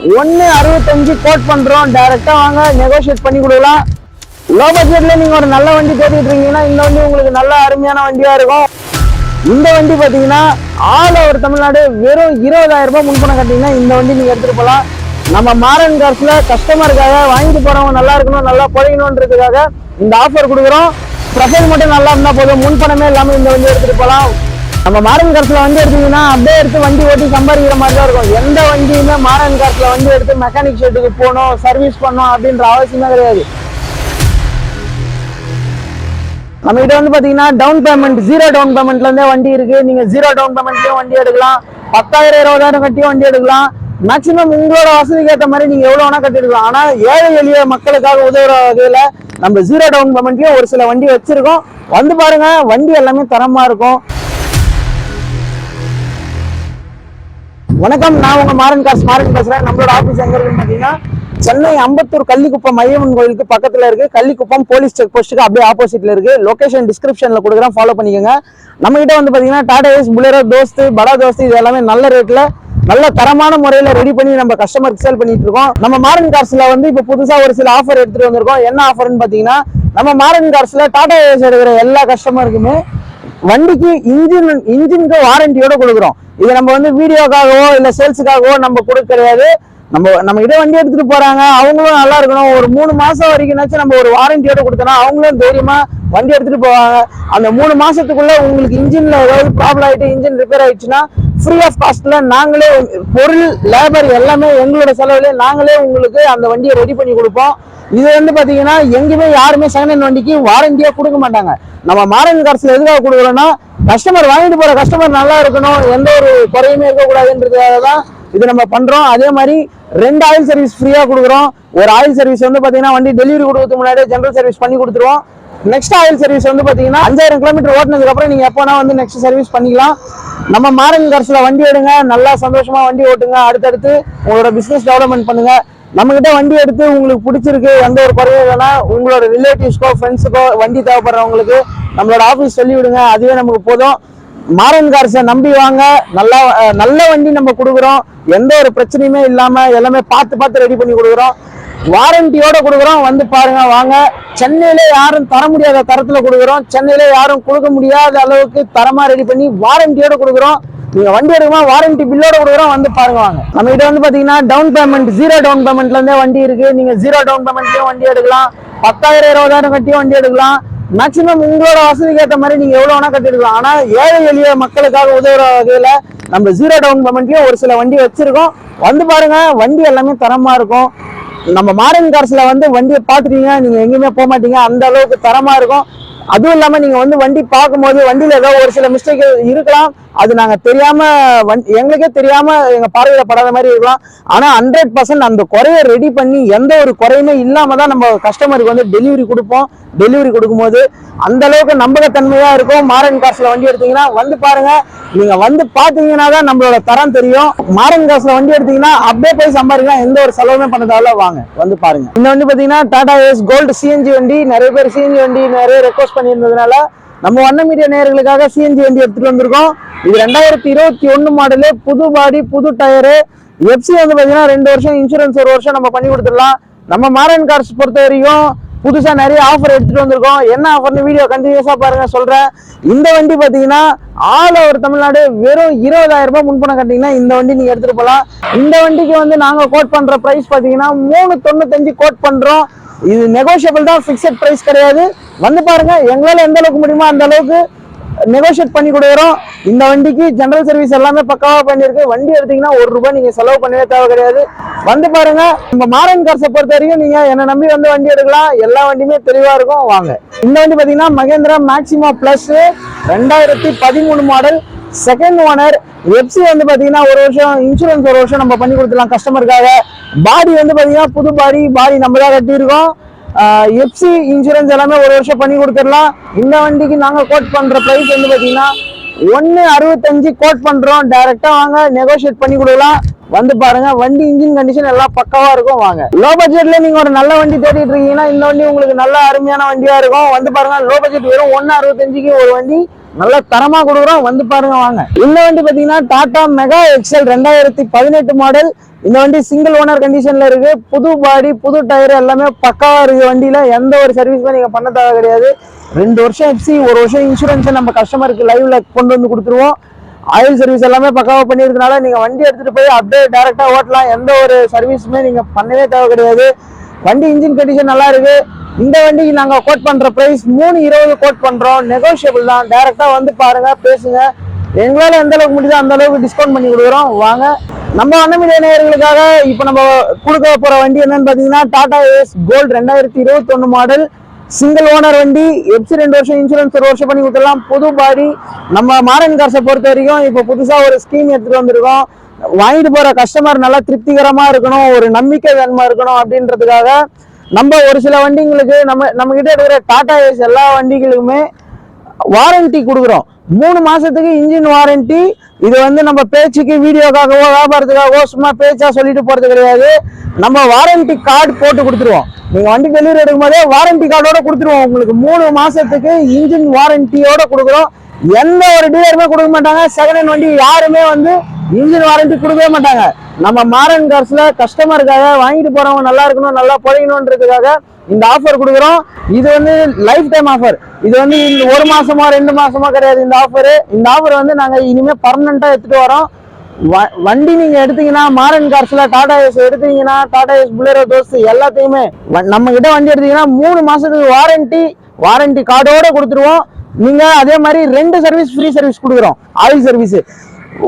165 code பண்றோம். டைரக்டா வாங்க, நெகோஷியேட் பண்ணி கொடுக்கலாம். லோ பட்ஜெட்ல நீங்க ஒரு நல்ல வண்டி தேடிட்டு இருக்கீங்கன்னா இந்த வண்டி உங்களுக்கு நல்ல அருமையான வண்டியா இருக்கும். இந்த வண்டி பாத்தீங்கன்னா ஆல் ஓவர் தமிழ்நாடு வெறும் 20,000 ரூபாய் முன்பணம் கட்டிங்கன்னா இந்த வண்டி நீங்க எடுத்துட்டு போகலாம். நம்ம மாரன் கார்ஸ்ல கஸ்டமருக்காக வாங்கிட்டு போறவங்க நல்லா இருக்கணும், நல்லா பொழைக்கணும்ன்றதுக்காக இந்த ஆஃபர் கொடுக்குறோம். ப்ரொஃபைல் மட்டும் நல்லா இருந்தா போதும், முன்பணமே இல்லாம இந்த வண்டி எடுத்துட்டு போகலாம். நம்ம மாரன் கார்ஸ்ல வண்டி எடுத்தீங்கன்னா அப்படியே எடுத்து வண்டி ஓட்டி சம்பாதிக்கிற மாதிரி தான் இருக்கும். எந்த வண்டியுமே மாரன் கார்ஸ்ல வண்டி எடுத்து மெக்கானிக் ஷெட்டுக்கு போகணும், சர்வீஸ் பண்ணணும் அப்படின்ற அவசியமே கிடையாது. நம்ம கிட்ட வந்து பாத்தீங்கன்னா டவுன் பேமெண்ட், 0 டவுன் பேமெண்ட்ல இருந்தே வண்டி இருக்கு. நீங்க 0 டவுன் பேமெண்ட்லயும் வண்டி எடுக்கலாம், 10,000 20,000 கட்டியும் வண்டி எடுக்கலாம். மேக்சிமம் உங்களோட வசதிக்கு ஏற்ற மாதிரி நீங்க எவ்வளவு வேணா கட்டி எடுக்கலாம். ஆனா ஏழை எளிய மக்களுக்காக உதவுற வகையில நம்ம 0 டவுன் பேமெண்ட்லயும் ஒரு சில வண்டி வச்சிருக்கோம். வந்து பாருங்க, வண்டி எல்லாமே தரமா இருக்கும். வணக்கம், நான் உங்க மாரன் கார்ஸ் பேசுறேன். நம்மளோட ஆபீஸ் எங்க இருக்குன்னு பாத்தீங்கன்னா சென்னை அம்பத்தூர் கள்ளிக்குப்பம் ஐயம்மன் கோயிலுக்கு பக்கத்துல இருக்கு. கள்ளிக்குப்பம் போலீஸ் செக் போஸ்ட்டுக்கு அப்படியே ஆப்போசிட்ல இருக்கு. லொகேஷன் டிஸ்கிரிப்ஷன்ல கொடுக்குறேன், ஃபாலோ பண்ணிக்கோங்க. நம்ம கிட்ட வந்து பாத்தீங்கன்னா டாடா ஏஸ், புலரோ, தோஸ்து, படா தோஸ்து இது எல்லாமே நல்ல ரேட்ல நல்ல தரமான முறையில ரெடி பண்ணி நம்ம கஸ்டமருக்கு சேல் பண்ணிட்டு இருக்கோம். நம்ம மாரன் கார்ஸ்ல வந்து இப்ப புதுசா ஒரு சில ஆஃபர் எடுத்துட்டு வந்திருக்கோம். என்ன ஆஃபர்னு பாத்தீங்கன்னா நம்ம மாரன் கார்ஸ்ல டாடா ஏஸ் எடுக்கிற எல்லா கஸ்டமருக்குமே வண்டிக்கு இன்ஜினுக்கு வாரண்டியோட கொடுக்குறோம். இது நம்ம வந்து வீடியோக்காகவோ இல்ல சேல்ஸுக்காகவோ நம்ம கொடுக்க கிடையாது. நம்ம கிட்ட வண்டி எடுத்துட்டு போறாங்க, அவங்களும் நல்லா இருக்கணும். ஒரு 3 மாசம் வரைக்கும் நம்ம ஒரு வாரண்டியோட கொடுத்தோம்னா அவங்களும் தைரியமா வண்டி எடுத்துட்டு போவாங்க. அந்த 3 மாசத்துக்குள்ள உங்களுக்கு இன்ஜின்ல ஏதாவது ப்ராப்ளம் ஆயிட்டு இன்ஜின் ரிப்பேர் ஆயிடுச்சுன்னா ஃப்ரீ ஆஃப் காஸ்ட்ல நாங்களே பொருள், லேபர் எல்லாமே எங்களோட செலவுல நாங்களே உங்களுக்கு அந்த வண்டியை ரெடி பண்ணி கொடுப்போம். இது வந்து பாத்தீங்கன்னா எங்கேயுமே யாருமே செகண்ட் ஹேண்ட் வண்டிக்கு வாரண்டியா கொடுக்க மாட்டாங்க. நம்ம மாரன் கார்ஸ்ல எதுக்காக கொடுக்குறோம்னா கஸ்டமர் வாங்கிட்டு போற கஸ்டமர் நல்லா இருக்கணும், எந்த ஒரு குறையுமே இருக்கக்கூடாதுன்றதுக்காக தான் இது நம்ம பண்றோம். அதே மாதிரி 2 ஆயில் சர்வீஸ் ஃப்ரீயா கொடுக்குறோம். ஒரு ஆயில் சர்வீஸ் வந்து பாத்தீங்கன்னா வண்டி டெலிவரி கொடுக்கறதுக்கு முன்னாடியே ஜெனரல் சர்வீஸ் பண்ணி கொடுத்துருவோம். நெக்ஸ்ட் ஆயில் சர்வீஸ் வந்து பாத்தீங்கன்னா 5000 கிலோமீட்டர் ஓட்டினதுக்கு அப்புறம் நீங்க எப்போனா வந்து நெக்ஸ்ட் சர்வீஸ் பண்ணிக்கலாம். நம்ம மாரன் கார்ஸ்ல வண்டி எடுங்க, நல்லா சந்தோஷமா வண்டி ஓட்டுங்க, அடுத்தடுத்து உங்களோட பிசினஸ் டெவலப்மெண்ட் பண்ணுங்க. நம்ம கிட்ட வண்டி எடுத்து உங்களுக்கு பிடிச்சிருக்கு, எந்த ஒரு குறையும் இல்லைன்னா உங்களோட ரிலேட்டிவ்ஸ்க்கோ ஃப்ரெண்ட்ஸுக்கோ வண்டி தேவைப்படுறவங்களுக்கு நம்மளோட ஆஃபீஸ் சொல்லி விடுங்க, அதுவே நமக்கு போதும். மாரன் கார்ஸை நம்பி வாங்க, நல்ல வண்டி நம்ம கொடுக்குறோம். எந்த ஒரு பிரச்சனையுமே இல்லாம எல்லாமே பார்த்து ரெடி பண்ணி கொடுக்குறோம். வாரண்டியோட கொடுக்குறோம். வந்து பாருங்க, வாங்க. சென்னையில யாரும் தர முடியாத தரத்துல கொடுக்குறோம். சென்னையில யாரும் கொடுக்க முடியாத அளவுக்கு தரமா ரெடி பண்ணி வாரண்டியோட கொடுக்குறோம். நீங்க வண்டி எடுக்குமா வாரண்டி பில்லோட கொடுக்குறோம், வந்து பாருங்க வாங்க. நம்ம கிட்ட வந்து பாத்தீங்கன்னா டவுன் பேமெண்ட், 0 டவுன் பேமெண்ட்ல இருந்தே வண்டி இருக்கு. நீங்க 0 டவுன் பேமெண்ட்லயும் வண்டி எடுக்கலாம், 10,000 20,000 கட்டியும் வண்டி எடுக்கலாம். மேக்சிமம் உங்களோட வசதிக்கு ஏற்ற மாதிரி நீங்க எவ்வளவு வேணா கட்டி எடுக்கலாம். ஆனா ஏழை எளிய மக்களுக்காக உதவுற வகையில நம்ம 0 டவுன் பேமெண்ட்லயும் ஒரு சில வண்டி வச்சிருக்கோம். வந்து பாருங்க, வண்டி எல்லாமே தரமா இருக்கும். நம்ம மாரன் கார்ஸ்ல வந்து வண்டியை பார்த்துட்டீங்க, நீங்க எங்கேயுமே போக மாட்டீங்க, அந்த அளவுக்கு தரமா இருக்கும். அதுவும் இல்லாம நீங்க வந்து வண்டி பார்க்கும்போது வண்டியில ஏதோ ஒரு சில மிஸ்டேக் இருக்கலாம், அது நாங்க தெரியாம எங்களுக்கே தெரியாம எங்க பார்வையில படாத மாதிரி இருக்கலாம். ஆனா 100% அந்த குறையை ரெடி பண்ணி எந்த ஒரு குறையுமே இல்லாம தான் நம்ம கஸ்டமருக்கு வந்து டெலிவரி கொடுப்போம். டெலிவரி கொடுக்கும்போது அந்த அளவுக்கு நம்பகத்தன்மையா இருக்கும். மாரன் கார்ஸ்ல வண்டி எடுத்தீங்கன்னா வந்து பாருங்க, நீங்க வந்து பாத்தீங்கன்னா தான் நம்மளோட தரம் தெரியும். மாரன் கார்ஸ்ல வண்டி எடுத்தீங்கன்னா அப்படியே போய் சம்பாதிக்கலாம், எந்த ஒரு செலவுமே பண்ணதால. வாங்க வந்து பாருங்க. இந்த வண்டி பாத்தீங்கன்னா டாடா ஏஸ் கோல்டு சிஎன்ஜி வண்டி. நிறைய பேர் சிஎன்ஜி வண்டி நிறைய ரெக்வஸ்ட் பண்ணியிருந்ததுனால நம்ம வண்ண மீடியா நேயர்களுக்காக சிஎன்ஜி வண்டி எடுத்துட்டு வந்திருக்கோம். இது 2021 மாடலு, புது பாடி, புது டயரு. எஃப்சி வந்து பாத்தீங்கன்னா 2 வருஷம், இன்சூரன்ஸ் 1 வருஷம் நம்ம பண்ணி கொடுத்துடலாம். நம்ம மாரன் கார்ஸ் பொறுத்த வரைக்கும் புதுசா நிறைய ஆஃபர் எடுத்துட்டு வந்திருக்கோம். என்ன ஆஃபர்னு வீடியோ கண்டினியூஸா பாருங்க, சொல்றேன். இந்த வண்டி பாத்தீங்கன்னா ஆல் ஓவர் தமிழ்நாடு வெறும் 20,000 ரூபாய் முன்பணம் கட்டிங்கன்னா இந்த வண்டி நீங்க எடுத்துட்டு போகலாம். இந்த வண்டிக்கு வந்து நாங்க கோட் பண்ற பிரைஸ் பாத்தீங்கன்னா 395 கோட் பண்றோம். இது நெகோஷியபிள் தான், பிக்சட் பிரைஸ் கிடையாது. வந்து பாருங்க, எங்களால எந்த அளவுக்கு முடியுமோ அந்த அளவுக்கு நெகோஷியேட் பண்ணி கொடுக்குறோம். இந்த வண்டிக்கு ஜெனரல் சர்வீஸ் எல்லாமே பக்காவா பண்ணிருக்கு. வண்டி எடுத்தீங்கன்னா 1 ரூபாய் நீங்க செலவு பண்ணவே தேவை கிடையாது. வந்து பாருங்க. நம்ம மாரன் கார்ஸை பொறுத்த வரைக்கும் நீங்க என்ன நம்பி வந்து வண்டி எடுக்கலாம், எல்லா வண்டியுமே தெளிவா இருக்கும். வாங்க. இந்த வண்டி பாத்தீங்கன்னா Mahindra Maxima plus 2013 model, second owner. FC வந்து பாத்தீங்கன்னா 1 வருஷம், இன்சூரன்ஸ் 1 வருஷம் நம்ம பண்ணி கொடுத்துலாம் கஸ்டமருக்காக. பாடி வந்து பாத்தீங்கன்னா புது பாடி நம்ம தான் கட்டியிருக்கோம். எஃப்சி இன்சூரன்ஸ் எல்லாமே 1 வருஷம் பண்ணி கொடுத்துடலாம். இந்த வண்டிக்கு நாங்க கோட் பண்ற பிரைஸ் வந்து பாத்தீங்கன்னா 165 கோட் பண்றோம். டைரக்டா வாங்க, நெகோஷியேட் பண்ணி கொடுக்கலாம். வந்து பாருங்க, வண்டி இன்ஜின் கண்டிஷன் எல்லாம் பக்காவா இருக்கும். வாங்க. லோ பட்ஜெட்ல நீங்க ஒரு நல்ல வண்டி தேடிட்டு இருக்கீங்கன்னா இந்த வண்டி உங்களுக்கு நல்ல அருமையான வண்டியா இருக்கும். வந்து பாருங்க, லோ பட்ஜெட் வெறும் 165க்கு ஒரு வண்டி நல்ல தரமா கொடுக்குறோம். வந்து பாருங்க, வாங்க. இந்த வண்டி பாத்தீங்கன்னா டாடா மெகா எக்ஸல் 2018 மாடல், இந்த வண்டி சிங்கிள் ஓனர் கண்டிஷன்ல இருக்கு. புது பாடி, புது டயர் எல்லாமே பக்காவா இருக்கு. வண்டியில எந்த ஒரு சர்வீஸுமே நீங்க பண்ண தேவை கிடையாது. 2 வருஷம் எஃப்சி, 1 வருஷம் இன்சூரன்ஸ் நம்ம கஸ்டமருக்கு லைவ்ல கொண்டு வந்து கொடுத்துருவோம். ஆயில் சர்வீஸ் எல்லாமே பக்காவா பண்ணியிருக்கனால நீங்க வண்டி எடுத்துட்டு போய் அப்படியே டைரக்டா ஓட்டலாம். எந்த ஒரு சர்வீஸுமே நீங்க பண்ணவே தேவை கிடையாது. வண்டி இன்ஜின் கண்டிஷன் நல்லா இருக்கு. இந்த வண்டிக்கு நாங்க கோட் பண்ற பிரைஸ் 320 கோட் பண்றோம். நெகோஷியபிள் தான். டைரக்டா வந்து பாருங்க, பேசுங்க. எங்களால எந்த அளவுக்கு முடியுதோ அந்த அளவுக்கு டிஸ்கவுண்ட் பண்ணி கொடுக்குறோம். வாங்க. நம்ம அண்ணன் நேயர்களுக்காக இப்ப நம்ம கொடுக்க போற வண்டி என்னன்னு பாத்தீங்கன்னா Tata Ace gold 2021 model single owner வண்டி. எஃப்சி 2 வருஷம், இன்சூரன்ஸ் 1 வருஷம் பண்ணி கொடுத்துடலாம். புது பாடி. நம்ம மாரன் கார்ஸை பொறுத்த வரைக்கும் இப்ப புதுசா ஒரு ஸ்கீம் எடுத்துட்டு வந்திருக்கோம். வாங்கிட்டு போற கஸ்டமர் நல்லா திருப்திகரமா இருக்கணும், ஒரு நம்பிக்கை தன்மை இருக்கணும் அப்படின்றதுக்காக நம்ம ஒரு சில வண்டிங்களுக்கு நம்ம கிட்ட இருக்கிற டாடா ஏஸ் எல்லா வண்டிகளுக்குமே வாரண்டி கொடுக்குறோம். 3 மாசத்துக்கு இன்ஜின் வாரண்டி. இது வந்து நம்ம பேச்சுக்கு, வீடியோக்காகவோ வியாபாரத்துக்காகவோ சும்மா பேச்சா சொல்லிட்டு போறது கிடையாது. நம்ம வாரண்டி கார்டு போட்டு கொடுத்துருவோம். நீங்க வண்டி டெலிவரி எடுக்கும் போதே வாரண்டி கார்டோட கொடுத்துருவோம். உங்களுக்கு 3 மாசத்துக்கு இன்ஜின் வாரண்டியோட கொடுக்குறோம். எந்த ஒரு டீலருமே கொடுக்க மாட்டாங்க. செகண்ட் ஹேண்ட் வண்டி யாருமே வந்து இன்ஜின் வாரண்டி கொடுக்கவே மாட்டாங்க. நம்ம மாரன் கார்ஸ்ல கஸ்டமருக்காக, வாங்கிட்டு போறவங்க நல்லா இருக்கணும், நல்லா பொழைக்கணும்ன்றதுக்காக இந்த ஆஃபர் கொடுக்குறோம். இது வந்து லைஃப் டைம் ஆஃபர். இது வந்து 1 மாசமா 2 மாசமா கிடையாது. இந்த ஆஃபர் வந்து நாங்க இனிமே பர்மனண்டா எடுத்துட்டு வரோம். வண்டி நீங்க எடுத்தீங்கன்னா மாரன் கார்ஸ்ல டாடா ஏஸ் எடுத்தீங்கன்னா, டாடா ஏஸ் புலேரோ தோஸ்த் எல்லாத்தையுமே நம்ம கிட்ட வண்டி எடுத்தீங்கன்னா 3 மாசத்துக்கு வாரண்டி கார்டோட கொடுத்துருவோம். நீங்க அதே மாதிரி 2 சர்வீஸ் ஃப்ரீ சர்வீஸ் கொடுக்குறோம். ஆயில் சர்வீஸ்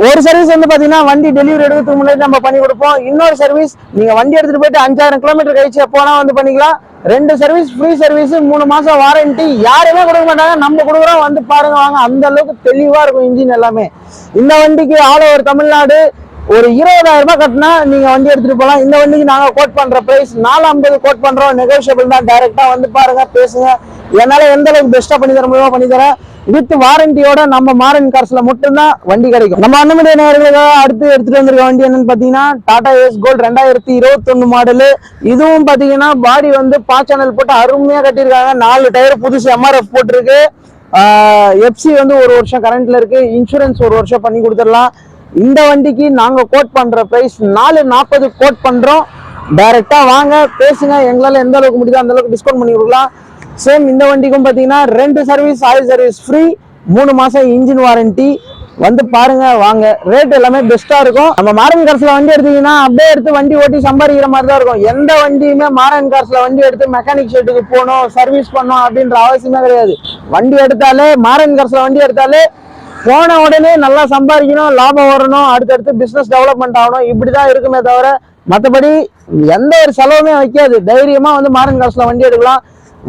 ஒரு சர்வீஸ் வந்து பாத்தீங்கன்னா வண்டி டெலிவரி எடுக்கிறதுக்கு முன்னாடி நம்ம பண்ணி கொடுப்போம். இன்னொரு சர்வீஸ் நீங்க வண்டி எடுத்துட்டு போயிட்டு 5000 கிலோமீட்டர் கழிச்சு போனா வந்து பண்ணிக்கலாம். 2 சர்வீஸ் ஃப்ரீ சர்வீஸ், 3 மாசம் வாரண்டி. யாருமே கொடுக்க மாட்டாங்க, நம்ம கொடுக்குறோம். வந்து பாருங்க, வாங்க. அந்த அளவுக்கு தெளிவா இருக்கும் இன்ஜின் எல்லாமே. இந்த வண்டிக்கு ஆல் ஓவர் தமிழ்நாடு ஒரு 20,000 ரூபாய் கட்டினா நீங்க வண்டி எடுத்துட்டு போகலாம். இந்த வண்டிக்கு நாங்க கோட் பண்ற பிரைஸ் 450 கோட் பண்றோம். நெகோஷியபிள் தான். டைரக்டா வந்து பாருங்க, பேசுங்க. என்னால எந்த அளவுக்கு பெஸ்டா பண்ணி தர முடியுமோ பண்ணி தரேன். வித் வாரண்டியோட நம்ம மாரன் கார்ஸ்ல மட்டும்தான் வண்டி கிடைக்கும். நம்ம அண்ணனுடைய நேயர்களுக்காக அடுத்து எடுத்துட்டு வந்திருக்க வண்டி என்னன்னு பாத்தீங்கன்னா டாடா ஏஸ் கோல்டு 2021 மாடலு. இதுவும் பாத்தீங்கன்னா பாடி வந்து பாச்சனல் போட்டு அருமையா கட்டியிருக்காங்க. 4 டயர் புதுசு எம்ஆர்எஃப் போட்டிருக்கு. எஃப்சி வந்து 1 வருஷம் கரண்ட்ல இருக்கு. இன்சூரன்ஸ் 1 வருஷம் பண்ணி கொடுத்துடலாம். இந்த வண்டிக்கு நாங்க கோட் பண்ற பிரைஸ் 440 கோட் பண்றோம். டைரக்டா வாங்க, பேசுங்க. எங்களால எந்த அளவுக்கு முடியுதோ அந்த அளவுக்கு டிஸ்கவுண்ட் பண்ணி கொடுக்கலாம். சேம் இந்த வண்டிக்கும் பாத்தீங்கன்னா 2 சர்வீஸ், ஆயில் சர்வீஸ் ஃப்ரீ, 3 மாசம் இன்ஜின் வாரண்டி. வந்து பாருங்க, வாங்க. ரேட் எல்லாமே பெஸ்டா இருக்கும். நம்ம மாரன் கார்ஸ்ல வண்டி எடுத்தீங்கன்னா அப்படியே எடுத்து வண்டி ஓட்டி சம்பாதிக்கிற மாதிரி தான் இருக்கும். எந்த வண்டியுமே மாரன் கார்ஸ்ல வண்டி எடுத்து மெக்கானிக் ஷெட்டுக்கு போகணும், சர்வீஸ் பண்ணணும் அப்படின்ற அவசியமே கிடையாது. வண்டி எடுத்தாலே, மாரன் கார்ஸ்ல வண்டி எடுத்தாலே போன உடனே நல்லா சம்பாதிக்கணும், லாபம் வரணும், அடுத்தடுத்து பிசினஸ் டெவலப்மெண்ட் ஆகணும், இப்படிதான் இருக்குமே தவிர மற்றபடி எந்த ஒரு செலவுமே வைக்காது. தைரியமா வந்து மாரன் கார்ஸ்ல வண்டி எடுக்கலாம்.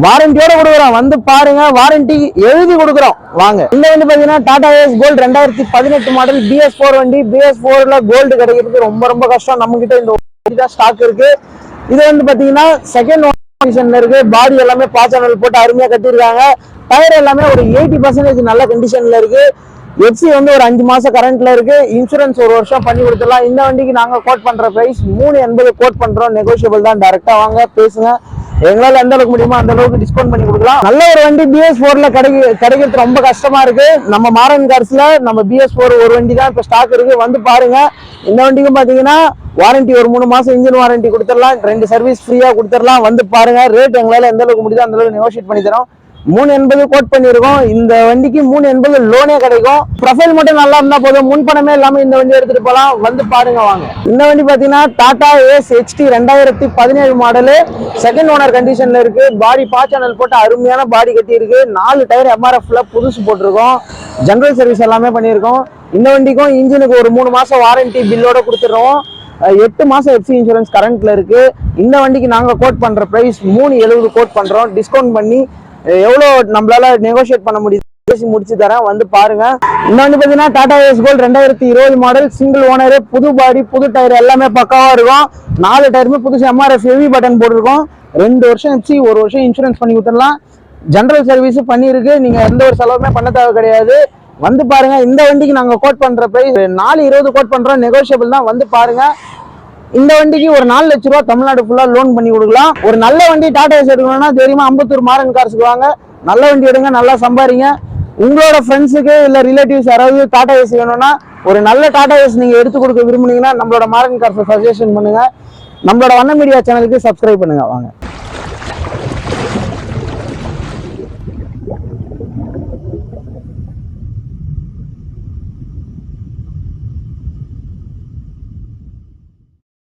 வாரண்டியோட கொடுக்குறோம். வந்து பாருங்க, வாரண்டி எழுதி கொடுக்குறோம். வாங்க. இந்த வண்டி பாத்தீங்கன்னா Tata Ace gold 2018 model BS4 வண்டி. BS4ல கோல்டு கிடைக்கிறது ரொம்ப ரொம்ப கஷ்டம். நம்ம கிட்ட இந்த வண்டி தான் ஸ்டாக் இருக்கு. இது வந்து பாத்தீங்கன்னா செகண்ட் கண்டிஷன்ல இருக்கு. பாடி எல்லாமே பாச்சனல் போட்டு அருமையா கட்டியிருக்காங்க. டயர் எல்லாமே ஒரு 80% நல்ல கண்டிஷன்ல இருக்கு. எஃப்சி வந்து ஒரு 5 மாசம் கரண்ட்ல இருக்கு. இன்சூரன்ஸ் 1 வருஷம் பண்ணி கொடுத்துடலாம். இந்த வண்டிக்கு நாங்க கோட் பண்ற பிரைஸ் 380 கோட் பண்றோம். நெகோஷியபிள் தான். டைரக்டா வாங்க, பேசுங்க. எங்களால எந்த அளவுக்கு முடியுமோ அந்த அளவுக்கு டிஸ்கவுண்ட் பண்ணி கொடுக்கலாம். நல்ல ஒரு வண்டி BS4ல கிடைக்கிறது ரொம்ப கஷ்டமா இருக்கு. நம்ம மாரன் கார்ஸ்ல நம்ம BS4 ஒரு வண்டி தான் இப்ப ஸ்டாக் இருக்கு. வந்து பாருங்க. இந்த வண்டிக்கும் பாத்தீங்கன்னா வாரண்டி ஒரு 3 மாசம் இன்ஜின் வாரண்டி கொடுத்துடலாம். 2 சர்வீஸ் ஃப்ரீயா கொடுத்துடலாம். வந்து பாருங்க. ரேட் எங்களால எந்த அளவுக்கு முடியுதோ அந்த அளவுக்கு நெகோஷியேட் பண்ணி தரோம். 380 கோட் பண்ணிருக்கோம். இந்த வண்டிக்கு 380 லோனே கிடைக்கும். ப்ரொஃபைல் மட்டும் நல்லா இருந்தா போதும். முன்பணமே இல்லாம இந்த வண்டி எடுத்துட்டு போலாம். வந்து பாருங்க, வாங்க. இந்த வண்டி பாத்தீங்கன்னா Tata Ace HT 2017 model. Second owner கண்டிஷன்ல இருக்கு. பாடி பாச்சனல் போட்டு அருமையான பாடி கட்டி இருக்கு. 4 டயர் MRFல புதுசு போட்டிருக்கோம். ஜெனரல் சர்வீஸ் எல்லாமே பண்ணியிருக்கோம். இந்த வண்டிக்கும் இன்ஜினுக்கு ஒரு 3 மாசம் வாரண்டி பில்லோட கொடுத்துடுறோம். 8 மாசம் எஃப்சி இன்சூரன்ஸ் கரண்ட்ல இருக்கு. இந்த வண்டிக்கு நாங்க கோட் பண்ற பிரைஸ் 370 கோட் பண்றோம். டிஸ்கவுண்ட் பண்ணி எவ்வளோ நம்மளால நெகோஷியேட் பண்ண முடியுது பேசி முடிச்சு தரேன். வந்து பாருங்க. இந்த வந்து பாத்தீங்கன்னா Tata Ace gold 2020 model single owner, புது பாடி, புது டயர் எல்லாமே பக்காவா இருக்கும். 4 டயருமே புதுசு MRF ஹெவி பட்டன் போட்டிருக்கோம். 2 வருஷம் எஃப்சி, 1 வருஷம் இன்சூரன்ஸ் பண்ணி கொடுத்துடலாம். ஜெனரல் சர்வீஸ் பண்ணிருக்கு. நீங்க எந்த ஒரு செலவுமே பண்ண தேவை கிடையாது. வந்து பாருங்க. இந்த வண்டிக்கு நாங்க கோட் பண்ற பிரைஸ் 420 கோட் பண்றோம். நெகோஷியபிள் தான். வந்து பாருங்க. இந்த வண்டிக்கு ஒரு 4 லட்ச ரூபாய் தமிழ்நாடு ஃபுல்லா லோன் பண்ணி கொடுக்கலாம். ஒரு நல்ல வண்டி டாடா ஏஸ் எடுக்கணும்னா தெரியுமா அம்பத்தூர் மாரன் கார்ஸ்க்கு வாங்க. நல்ல வண்டி எடுங்க, நல்லா சம்பாதிங்க. உங்களோட ஃப்ரெண்ட்ஸுக்கு இல்ல ரிலேட்டிவ்ஸ் யாராவது டாடா ஏஸ் வேணும்னா ஒரு நல்ல டாடா ஏஸ் நீங்க எடுத்து கொடுக்க விரும்புனீங்கன்னா நம்மளோட மாரன் கார்ஸை சஜஷன் பண்ணுங்க. நம்மளோட வண்ண மீடியா சேனலுக்கு சப்ஸ்கிரைப் பண்ணுங்க. வாங்க.